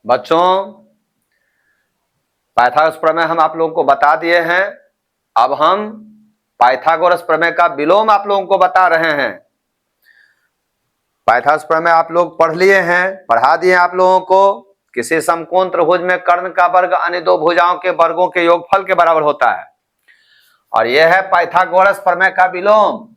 बच्चों, पाइथागोरस प्रमेय हम आप लोगों को बता दिए हैं। अब हम पाइथागोरस प्रमेय का विलोम आप लोगों को बता रहे हैं। पाइथागोरस प्रमेय आप लोग पढ़ लिए हैं, पढ़ा दिए आप लोगों को। किसी समकोण त्रिभुज में कर्ण का वर्ग अन्य दो भुजाओं के वर्गों के योगफल के बराबर होता है, और यह है पाइथागोरस प्रमेय का विलोम।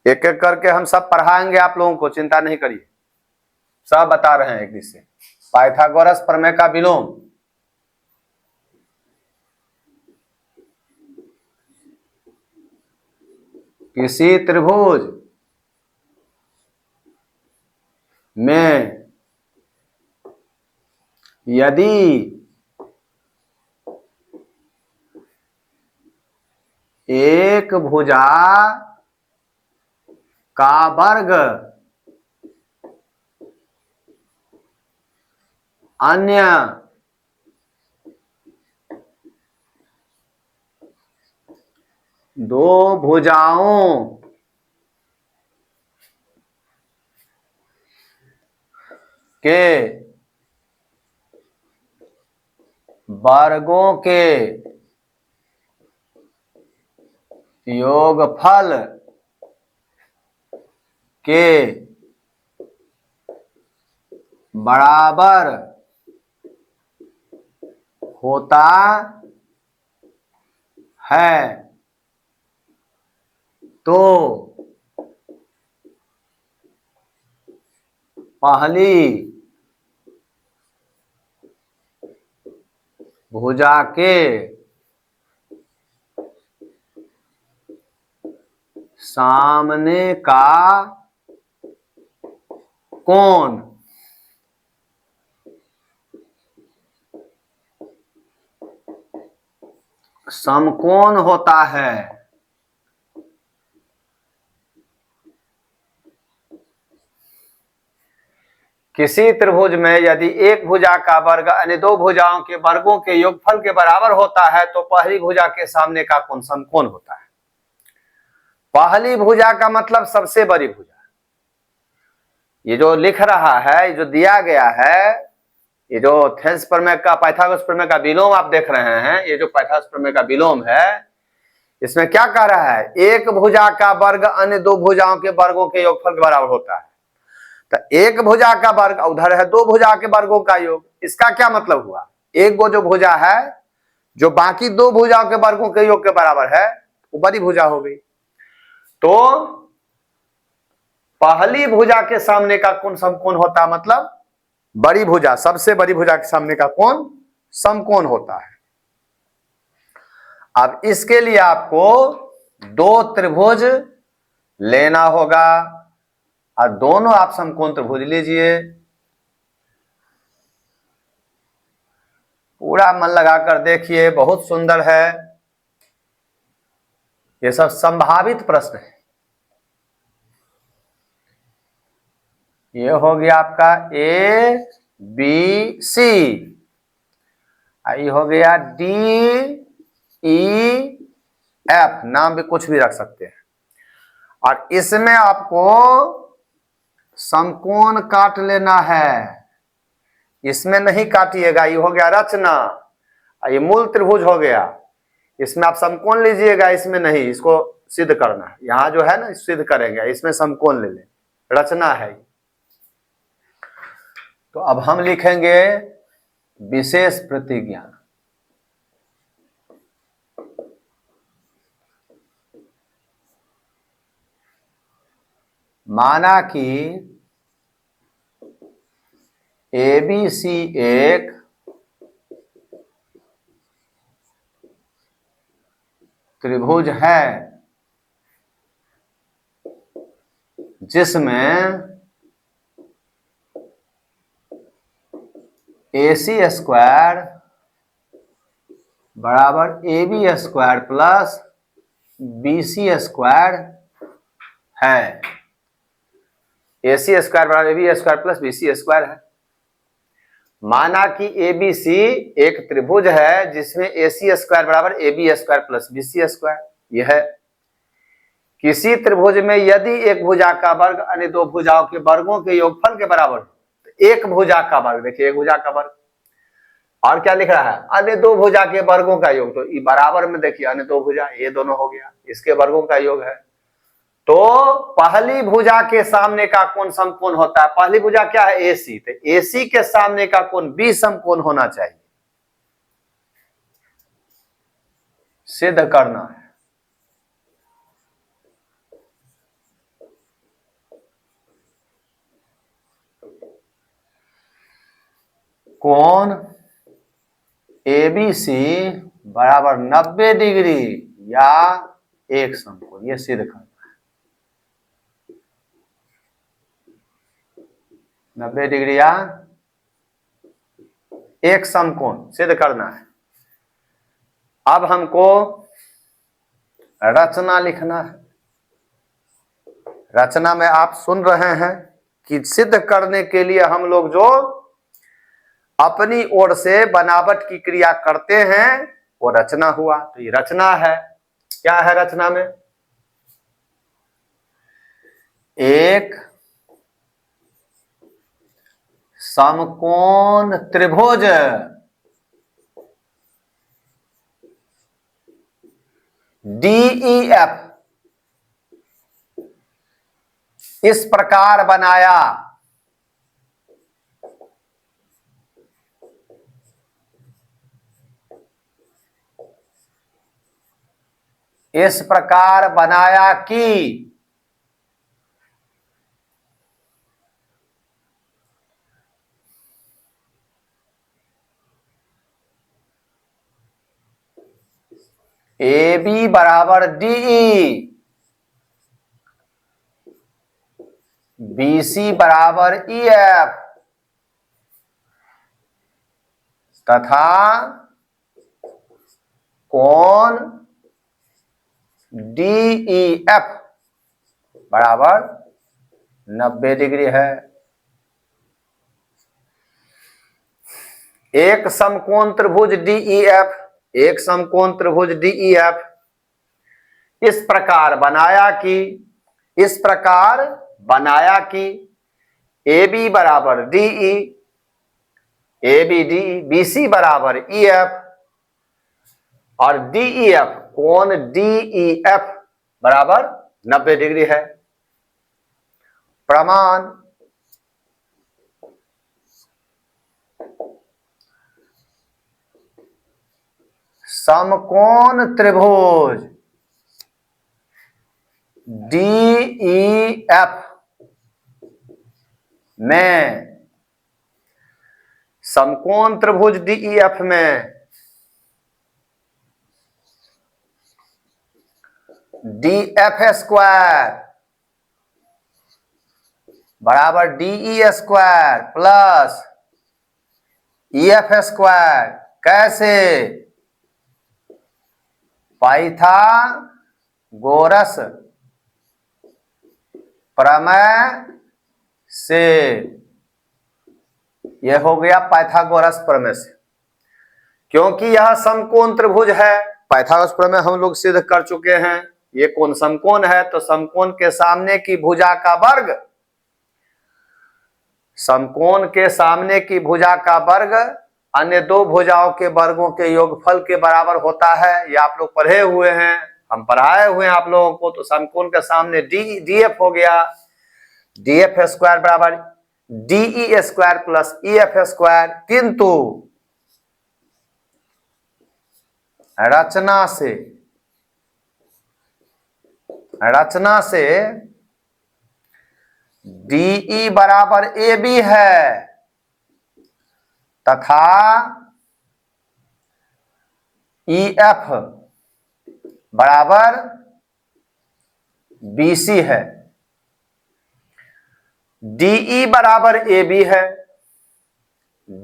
एक एक करके हम सब पढ़ाएंगे आप लोगों को, चिंता नहीं करिए, सब बता रहे हैं एक दिन से। पाइथागोरस प्रमेय का विलोम। किसी त्रिभुज में यदि एक भुजा का वर्ग अन्य दो भुजाओं के वर्गों के योगफल के बराबर होता है तो पहली भुजा के सामने का कोण समकोण होता है। किसी त्रिभुज में यदि एक भुजा का वर्ग अन्य दो भुजाओं के वर्गों के योगफल के बराबर होता है तो पहली भुजा के सामने का कोण समकोण होता है। पहली भुजा का मतलब सबसे बड़ी भुजा। ये जो लिख रहा है, जो दिया गया है, ये जो थेल्स प्रमेय का, पाइथागोरस प्रमेय का विलोम आप देख रहे हैं, ये जो पाइथागोरस प्रमेय का विलोम है, इसमें क्या कह रहा है? एक भुजा का वर्ग अन्य दो भुजाओं के वर्गों के योगफल के बराबर होता है। तो एक भुजा का वर्ग उधर है दो भुजा के वर्गों का योग। इसका क्या मतलब हुआ? एक वो जो भुजा है जो बाकी दो भुजाओं के वर्गों के योग के बराबर है, वो बड़ी भुजा हो गई। तो पहली भुजा के सामने का कोण समकोण होता, मतलब बड़ी भुजा, सबसे बड़ी भुजा के सामने का कोण समकोण होता है। अब इसके लिए आपको दो त्रिभुज लेना होगा, और दोनों आप समकोण त्रिभुज लीजिए। पूरा मन लगाकर देखिए, बहुत सुंदर है। ये सब संभावित प्रश्न है। ये हो गया आपका ए बी सी, ये हो गया डी ई एफ, नाम भी कुछ भी रख सकते हैं। और इसमें आपको समकोण काट लेना है, इसमें नहीं काटिएगा। ये हो गया रचना, ये मूल त्रिभुज हो गया। इसमें आप समकोण लीजिएगा, इसमें नहीं, इसको सिद्ध करना है। यहां जो है ना, सिद्ध करेंगे, इसमें समकोण ले लें, रचना है। तो अब हम लिखेंगे विशेष प्रतिज्ञा। माना कि ABC एक त्रिभुज है जिसमें AC² बराबर A B square plus B C square है। ए सी स्क्वायर बराबर A B square plus B C square है। माना कि ए बी सी एक त्रिभुज है जिसमें ए सी स्क्वायर बराबर A B square plus B C square यह है। किसी त्रिभुज में यदि एक भुजा का वर्ग अन्य दो भुजाओं के वर्गों के योगफल के बराबर तो एक भुजा का वर्ग, देखिए एक भुजा का वर्ग, और क्या लिख रहा है अन्य दो भुजा के वर्गों का योग, तो बराबर में देखिए अन्य दो भुजा ये दोनों हो गया, इसके वर्गों का योग है। तो पहली भुजा के सामने का कोण समकोण होता है, पहली भुजा क्या है AC, तो AC के सामने का कोण B समकोण होना चाहिए, सिद्ध करना है। कोण ABC बराबर 90 डिग्री या एक समकोण, यह सिद्ध करना है। 90 डिग्री या एक समकोण सिद्ध करना है। अब हमको रचना लिखना है। रचना में आप सुन रहे हैं कि सिद्ध करने के लिए हम लोग जो अपनी ओर से बनावट की क्रिया करते हैं वो रचना हुआ। तो ये रचना है। क्या है रचना में? एक समकोण त्रिभुज DEF इस प्रकार बनाया। इस प्रकार बनाया कि AB बराबर DE, BC बराबर EF तथा कोण DEF बराबर 90 डिग्री है। एक समकोण त्रिभुज DEF, एक समकोण त्रिभुज DEF इस प्रकार बनाया कि AB बराबर DE, ABD, BC बराबर EF और DEF कोण DEF बराबर 90 डिग्री है। प्रमाण समकोण त्रिभुज DEF में, समकोण त्रिभुज DEF में DF स्क्वायर बराबर DE square plus EF square. कैसे? पाइथागोरस प्रमेय से। यह हो गया पाइथागोरस प्रमेय से, क्योंकि यह समकोण त्रिभुज है। पाइथागोरस प्रमेय हम लोग सिद्ध कर चुके हैं। ये कोण समकोण है तो समकोण के सामने की भुजा का वर्ग, समकोण के सामने की भुजा का वर्ग अन्य दो भुजाओं के वर्गों के योगफल के बराबर होता है। ये आप लोग पढ़े हुए हैं, हम पढ़ाए हुए हैं आप लोगों को। तो समकोण के सामने DF हो गया, DF स्क्वायर बराबर DE square plus EF square. किंतु रचना से DE बराबर AB है तथा EF बराबर BC है। DE बराबर AB है,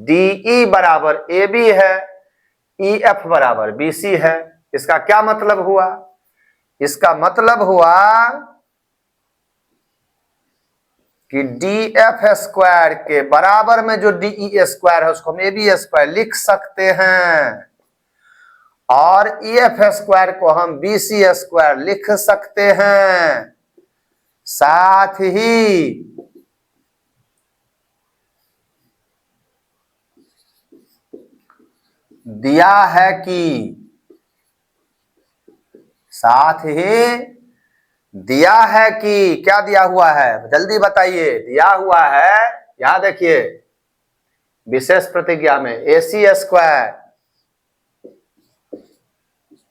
DE बराबर AB है, EF बराबर BC है। इसका क्या मतलब हुआ? इसका मतलब हुआ कि DF स्क्वायर के बराबर में जो DE स्क्वायर है उसको हम AB स्क्वायर लिख सकते हैं, और EF स्क्वायर को हम BC स्क्वायर लिख सकते हैं। साथ ही दिया है कि क्या दिया हुआ है, जल्दी बताइए। दिया हुआ है, यहां देखिए विशेष प्रतिज्ञा में AC स्क्वायर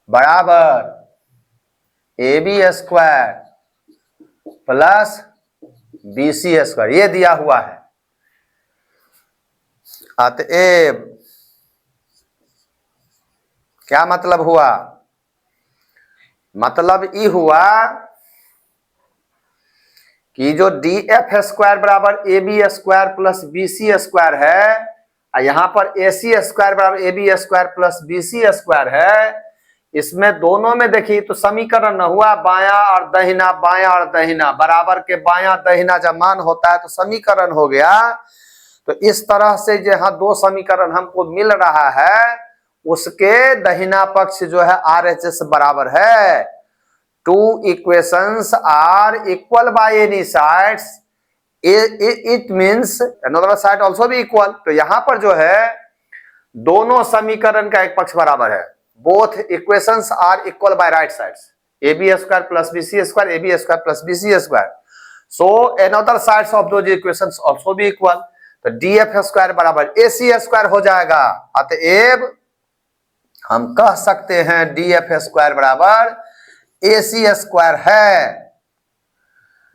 बराबर AB square plus BC square, ये दिया हुआ है। अतएव क्या मतलब हुआ? मतलब ये हुआ कि जो DF स्क्वायर बराबर AB square plus BC square है, यहां पर AC स्क्वायर बराबर AB square plus BC square है, इसमें दोनों में देखिए तो समीकरण न हुआ बायां और दहिना बराबर के बायां दहिना जब मान होता है तो समीकरण हो गया। तो इस तरह से जहां दो समीकरण हमको मिल रहा है उसके दहिना पक्ष जो है RHS बराबर है। Two equations are equal by any sides, it means another side also be equal. तो यहां पर जो है दोनों समीकरण का एक पक्ष बराबर है। Both equations are equal by right sides, AB square plus BC square, AB square plus BC square. So another sides of those equations also be equal. तो DF स्क्वायर बराबर AC स्क्वायर हो जाएगा। अतएव हम कह सकते हैं DF स्क्वायर बराबर AC स्क्वायर है।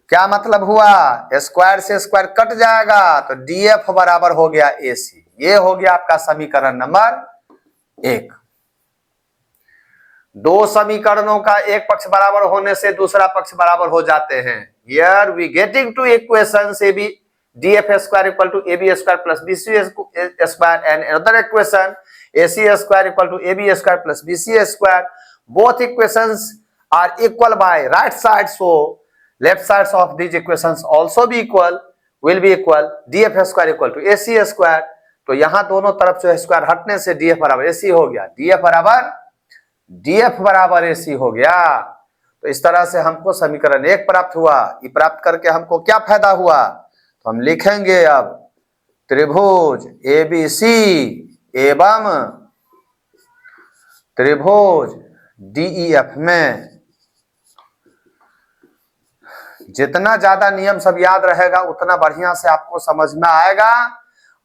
क्या मतलब हुआ? स्क्वायर से स्क्वायर कट जाएगा तो DF बराबर हो गया AC। ये हो गया आपका समीकरण नंबर 1। दो समीकरणों का एक पक्ष बराबर होने से दूसरा पक्ष बराबर हो जाते हैं। Here we getting two equations AB DF square equal to AB square plus BC square and another equation AC square equal to AB square plus BC square. Both equations are equal by right side, so left sides of these equations also be equal, will be equal। DF square equal to AC square. तो यहां दोनों तरफ जो है square हटने से DF बराबर AC हो गया, DF बराबर AC हो गया। तो इस तरह से हमको समीकरण 1 प्राप्त हुआ। ये प्राप्त करके हमको क्या फायदा हुआ? तो हम लिखेंगे अब त्रिभुज ABC एवं त्रिभुज DEF में जितना ज्यादा नियम सब याद रहेगा उतना बढ़िया से आपको समझ में आएगा,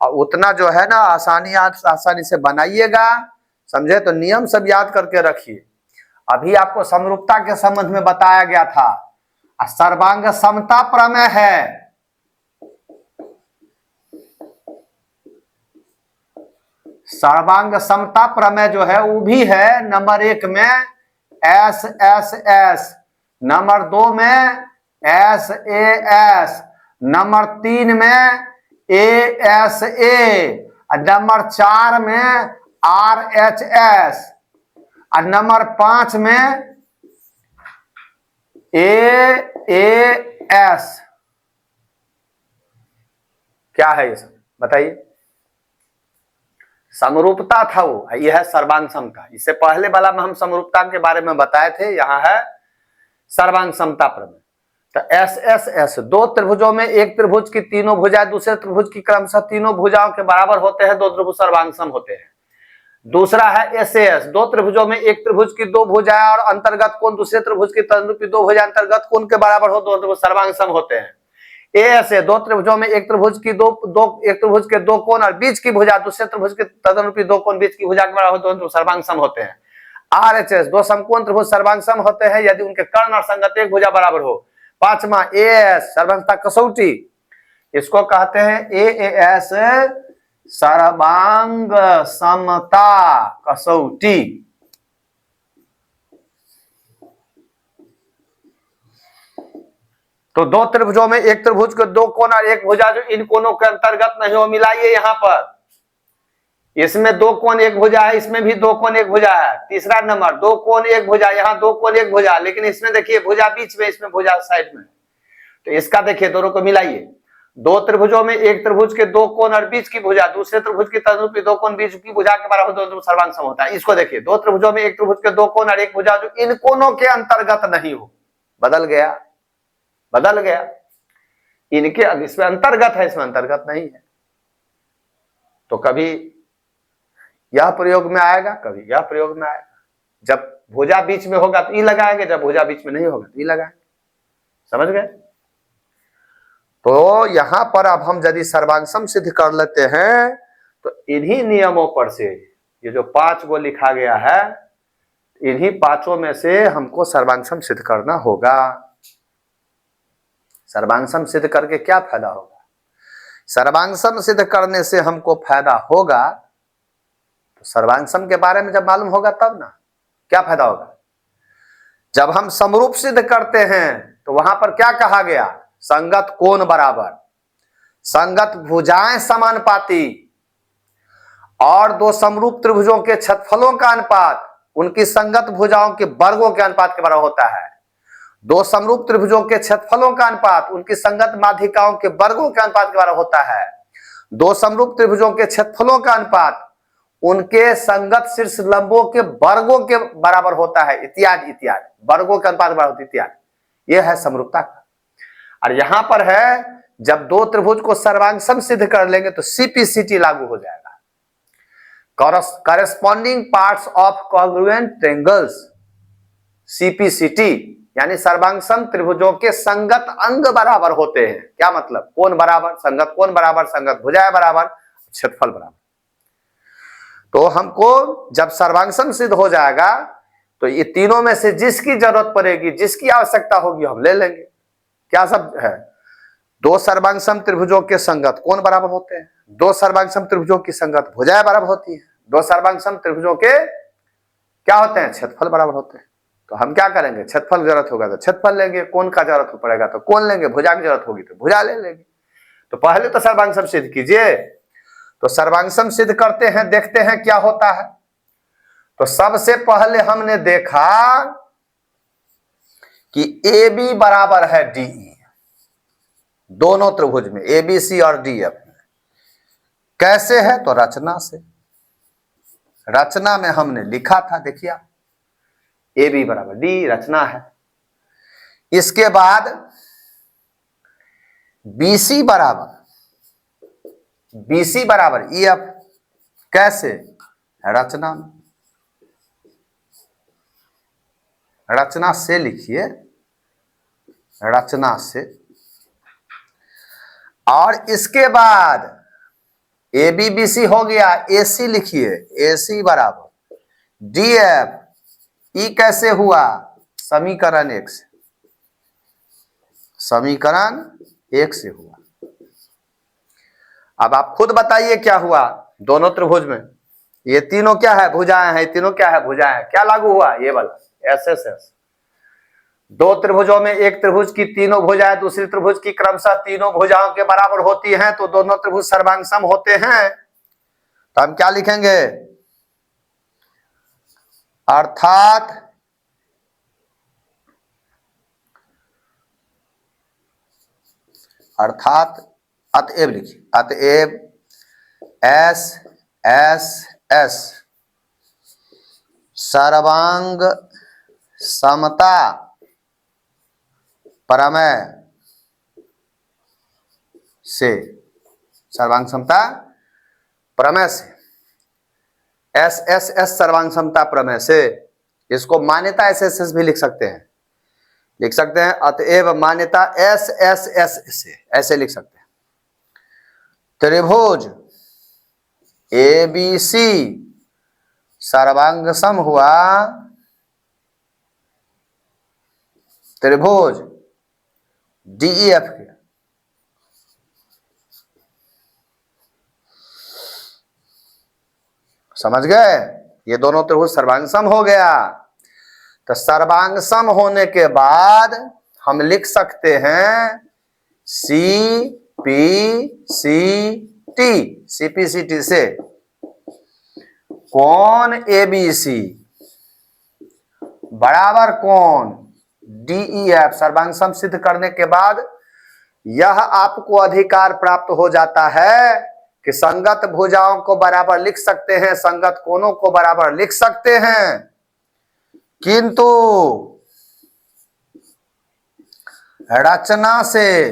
और उतना जो है ना आसानी से बनाइएगा। समझे? तो नियम सब याद करके रखिए। अभी आपको समरूपता के संबंध में बताया गया था, सर्वांग समता प्रमेय है। सर्वांग समता प्रमेय जो है वो भी है नंबर 1 में SSS, नंबर 2 में SAS, नंबर 3 में ASA, नंबर 4 में RHS, और नंबर 5 में AAS। क्या है ये सब बताइए? समरूपता था वो, यह है सर्वांग समता। इससे पहले वाला में हम समरूपता के बारे में बताए थे, यहां है सर्वांग समता प्रमेय। तो SSS, दो त्रिभुजों में एक त्रिभुज की तीनों भुजाएं दूसरे त्रिभुज की क्रमशः तीनों भुजाओं के बराबर होते हैं, दो त्रिभुज सर्वांग सम होते हैं। दूसरा है SAS, दो त्रिभुजों में एक त्रिभुज की दो भुजाएं और अंतर्गत कोण दूसरे त्रिभुज की तदनुरूपी दो भुजाएं अंतर्गत कोण के बराबर हो, दो त्रिभुज सर्वांग सम होते हैं। ASA, दो त्रिभुजों में एक त्रिभुज की एक त्रिभुज के दो कोण और बीच की भुजा दूसरे त्रिभुज के तदनुरूपी दो कोण बीच की भुजा के बराबर हो, दो त्रिभुज सर्वांग सम होते हैं। RHS, दो समकोण त्रिभुज सर्वांग सम होते हैं यदि उनके कर्ण और संगत एक भुजा बराबर हो। पांचवा AAS, सर्वांगता कसौटी, इसको कहते हैं AAS सर्वांग समता कसौटी। तो दो त्रिभुजों में एक त्रिभुज के दो कोण और एक भुजा जो इन कोणों के अंतर्गत नहीं हो, मिलाइए यहां पर इसमें दो कोण एक भुजा है, इसमें भी दो कोण एक भुजा है। तीसरा नंबर, दो कोण एक भुजा, यहाँ दो कोण एक भुजा, लेकिन इसमें देखिए भुजा बीच में, इसमें भुजा साइड में। तो इसका देखिए दोनों को मिलाइए, दो त्रिभुजों में एक त्रिभुज के दो कोण और बीच की भुजा दूसरे त्रिभुज की तदनुरूपी दो कोण बीच की भुजा के बराबर दो सर्वांग सम होता है। इसको देखिए, दो त्रिभुजों में एक त्रिभुज के दो कोण और एक भुजा जो इन कोणों के अंतर्गत नहीं हो, बदल गया, बदल गया, इनके इसमें अंतर्गत है, इसमें अंतर्गत नहीं है। तो कभी यह प्रयोग में आएगा, कभी यह प्रयोग में आएगा। जब भुजा बीच में होगा तो ई लगाएंगे, जब भुजा बीच में नहीं होगा तो ई लगाएंगे। समझ गए? तो यहां पर अब हम यदि सर्वांग सिद्ध कर लेते हैं तो इन्हीं नियमों पर से, ये जो 5 गो लिखा गया है, इन्हीं 5 में से हमको सर्वांग सिद्ध करना होगा। सर्वांग सिद्ध करके क्या फायदा होगा? सर्वांग सिद्ध करने से हमको फायदा होगा, तो सर्वांग के बारे में जब मालूम होगा तब ना, क्या फायदा होगा? जब हम समरूप सिद्ध करते हैं तो वहां पर क्या कहा गया? संगत कोण बराबर, संगत भुजाएं समानुपाती और दो समरूप त्रिभुजों के छेदफलों का अनुपात उनकी संगत भुजाओं के वर्गों के अनुपात के बराबर होता है। दो समरूप त्रिभुजों के छेदफलों का अनुपात उनकी संगत माध्यिकाओं के वर्गों के अनुपात के बराबर होता है। दो समरूप त्रिभुजों के छेदफलों का अनुपात उनके संगत शीर्ष लंबों के वर्गों के बराबर होता है, इत्यादि इत्यादि, वर्गों के अनुपात बराबर होता है इत्यादि। यह है समरूपता का। और यहां पर है, जब दो त्रिभुज को सर्वांग सम सिद्ध कर लेंगे तो सीपीसीटी लागू हो जाएगा, corresponding parts of congruent triangles, CPCT, यानी सर्वांग सम त्रिभुजों के संगत अंग बराबर होते हैं। क्या मतलब? कोण बराबर, संगत कोण बराबर, संगत भुजाएं बराबर, क्षेत्रफल बराबर। तो हमको जब सर्वांग सम सिद्ध हो जाएगा तो ये तीनों में से जिसकी जरूरत पड़ेगी, जिसकी आवश्यकता होगी, हम ले लेंगे। क्या सब है? दो सर्वांग सम त्रिभुजों के संगत कोण बराबर होते हैं, दो सर्वांग सम त्रिभुजों की संगत भुजाएं बराबर होती है, दो सर्वांग सम त्रिभुजों के क्या होते हैं? क्षेत्रफल बराबर होते हैं। तो हम क्या करेंगे? क्षेत्रफल जरूरत होगा तो क्षेत्रफल लेंगे, कोण का जरूरत पड़ेगा तो कोण लेंगे, भुजा की जरूरत होगी तो भुजा ले लेंगे। तो पहले तो सर्वांग सम सिद्ध कीजिए। तो सर्वांग सम सिद्ध करते हैं, देखते हैं क्या होता है। तो सबसे पहले हमने देखा कि ए बी बराबर है डी ई, दोनों त्रिभुज में ए बी सी और डी एफ में। कैसे है? तो रचना से, रचना में हमने लिखा था, देखिए ए बी बराबर डी, रचना है। इसके बाद बी सी बराबर ई एफ, कैसे? रचना में, रचना से लिखिए, रचना से। और इसके बाद ए बी बी सी हो गया, ए सी लिखिए, ए सी बराबर डी एफ, ई कैसे हुआ? समीकरण 1 से, समीकरण 1 से हुआ। अब आप खुद बताइए क्या हुआ दोनों त्रिभुज में? ये तीनों क्या है? भुजाएं हैं। तीनों क्या है? भुजाएं। क्या लागू हुआ? ये वाला एस एस एस। दो त्रिभुजों में एक त्रिभुज की तीनों भुजाएं दूसरी त्रिभुज की क्रमशः तीनों भुजाओं के बराबर होती हैं, तो दोनों त्रिभुज सर्वांग सम होते हैं। तो हम क्या लिखेंगे? अर्थात अतएव लिखिए, अतएव एस एस एस सर्वांग समता प्रमेय से, सर्वांग समता प्रमेय से, एस एस एस सर्वांग समता प्रमेय से, इसको मान्यता एस एस एस भी लिख सकते हैं, लिख सकते हैं अतएव मान्यता एस एस एस से, ऐसे लिख सकते हैं। त्रिभुज ए बी सी सर्वांग सम हुआ त्रिभुज डी ई एफ के। समझ गए? ये दोनों त्रिभुज सर्वांग सम हो गया। तो सर्वांग सम होने के बाद हम लिख सकते हैं C P C T, CPCT से कोण एबीसी बराबर कोण डीईएफ सर्वांग सम सिद्ध करने के बाद यह आपको अधिकार प्राप्त हो जाता है कि संगत भुजाओं को बराबर लिख सकते हैं, संगत कोणों को बराबर लिख सकते हैं, किंतु रचना से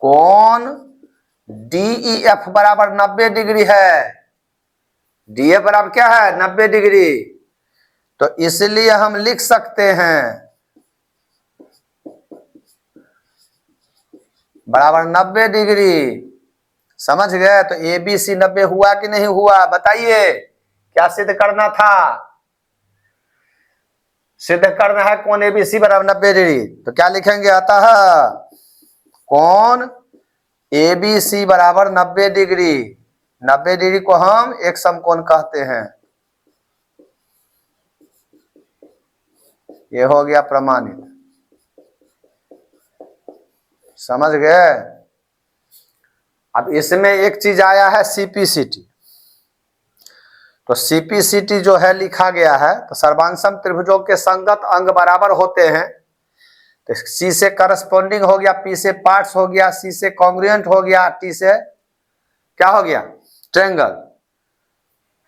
कोण डीईएफ बराबर 90 डिग्री है। डीएफ बराबर क्या है 90 डिग्री, तो इसलिए हम लिख सकते हैं बराबर 90 डिग्री। समझ गए? तो एबीसी 90 हुआ कि नहीं हुआ बताइए, क्या सिद्ध करना था? सिद्ध करना है कोण एबीसी बराबर 90 डिग्री, तो क्या लिखेंगे? अतः कोण एबीसी बराबर 90 डिग्री, 90 डिग्री को हम एक समकोण कहते हैं। ये हो गया प्रमाणित। समझ गए? अब इसमें एक चीज आया है सीपीसीटी, तो सीपीसीटी जो है लिखा गया है, तो सर्वांग सम त्रिभुजों के संगत अंग बराबर होते हैं। तो सी से करस्पॉन्डिंग हो गया, पी से पार्ट्स हो गया, सी से कॉन्ग्रुएंट हो गया, टी से क्या हो गया ट्रायंगल,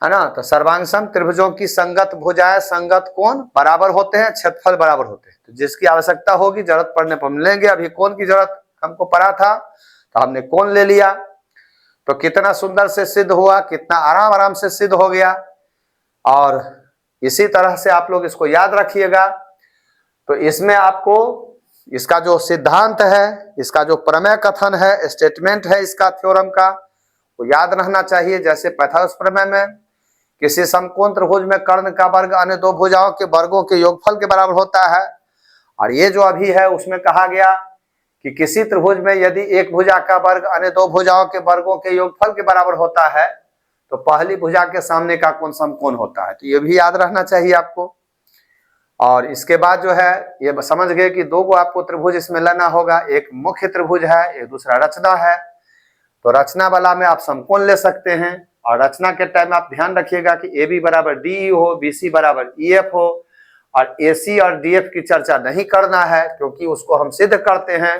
है ना। तो सर्वांग सम त्रिभुजों की संगत भुजाएं संगत कोण बराबर होते हैं, क्षेत्रफल बराबर होते हैं। तो जिसकी आवश्यकता होगी जरूरत पड़ने पर मिलेंगे। अभी कोण की जरूरत हमको पड़ा था तो हमने कोण ले लिया, तो कितना सुंदर से सिद्ध हुआ, कितना आराम से सिद्ध हो गया। और इसी तरह से आप लोग इसको याद रखिएगा। तो इसमें आपको इसका जो सिद्धांत है, इसका जो प्रमेय कथन है, स्टेटमेंट है इसका थ्योरम का, वो याद रहना चाहिए। जैसे पाइथागोरस प्रमेय में किसी समकोण त्रिभुज में कर्ण का वर्ग अन्य दो भुजाओं के वर्गों के योगफल के बराबर होता है। और ये जो अभी है उसमें कहा गया कि किसी त्रिभुज में यदि एक भुजा का वर्ग अन्य दो भुजाओं के वर्गों के योगफल के बराबर होता है तो पहली भुजा के सामने का कोण समकोण होता है। तो ये भी याद रहना चाहिए आपको। और इसके बाद जो है ये समझ गए कि दो को आपको त्रिभुज इसमें लेना होगा, एक मुख्य त्रिभुज है, एक दूसरा रचना है। तो रचना वाला में आप समकोण ले सकते हैं, और रचना के टाइम आप ध्यान रखिएगा कि ए बी बराबर डी हो, बी सी बराबर ई एफ हो, और ए सी और डी एफ की चर्चा नहीं करना है, क्योंकि उसको हम सिद्ध करते हैं।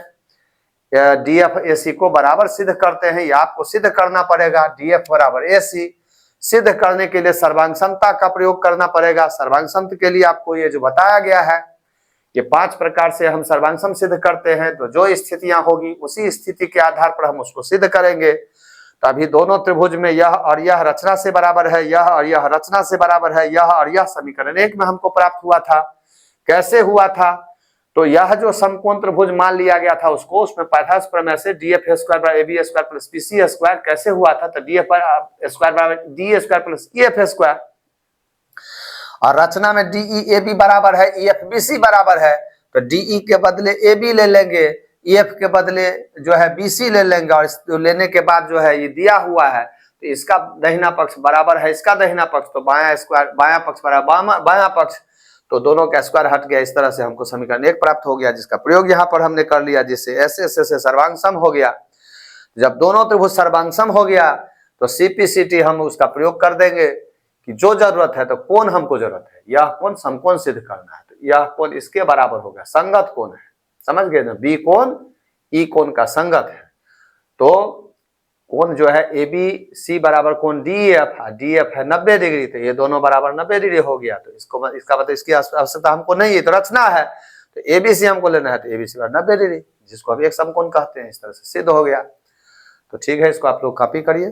डी एफ ए सी को बराबर सिद्ध करते हैं, या आपको सिद्ध करना पड़ेगा डी एफ बराबर ए सी। सिद्ध करने के लिए सर्वांग समता का प्रयोग करना पड़ेगा। सर्वांग समता के लिए आपको ये जो बताया गया है, ये 5 प्रकार से हम सर्वांग सम सिद्ध करते हैं। तो जो स्थितियां होगी उसी स्थिति के आधार पर हम उसको सिद्ध करेंगे। तो अभी दोनों त्रिभुज में यह और यह रचना से बराबर है, यह और यह रचना से बराबर है, यह और यह समीकरण 1 में हमको प्राप्त हुआ था। कैसे हुआ था? तो यह जो समकोण त्रिभुज मान लिया गया था उसको, उसमें पाइथागोरस प्रमेय से डी एफ स्क्वायर बराबर A B square plus B C square कैसे हुआ था? तो डी एफ स्क्वायर बराबर D square plus E F square, और रचना में डीई ए बी बराबर है, ई एफ बी सी बराबर है। तो डीई के बदले ए बी ले लेंगे, ई एफ के बदले जो है बी सी ले लेंगे, और लेने के बाद जो है ये दिया हुआ है तो इसका दाहिना पक्ष बराबर है इसका दाहिना पक्ष, तो बायां स्क्वायर बायां पक्ष बराबर बायां पक्ष, तो दोनों का स्क्वायर हट गया। इस तरह से हमको समीकरण 1 प्राप्त हो गया, जिसका प्रयोग यहाँ पर हमने कर लिया, जिससे ऐसे से सर्वांग सम हो गया। जब दोनों त्रिभुज सर्वांग सम हो गया तो सीपीसीटी हम उसका प्रयोग कर देंगे कि जो जरूरत है, तो कोण हमको जरूरत है, यह कोण समकोण सिद्ध करना है, तो यह कोण इसके बराबर हो गया, संगत कोण है। समझ गए ना? बी कोण ई कोण का संगत है। तो कोण जो है ए बी सी बराबर कोण डी एफ है 90 डिग्री, तो ये दोनों बराबर 90 डिग्री हो गया। तो इसको इसका मतलब इसकी आवश्यकता हमको नहीं है, तो रचना है तो ए बी सी हमको लेना है, तो ए बी सी बराबर 90 डिग्री, जिसको अब एक समकोण कहते हैं। इस तरह से सिद्ध हो गया। तो ठीक है, इसको आप लोग कॉपी करिए।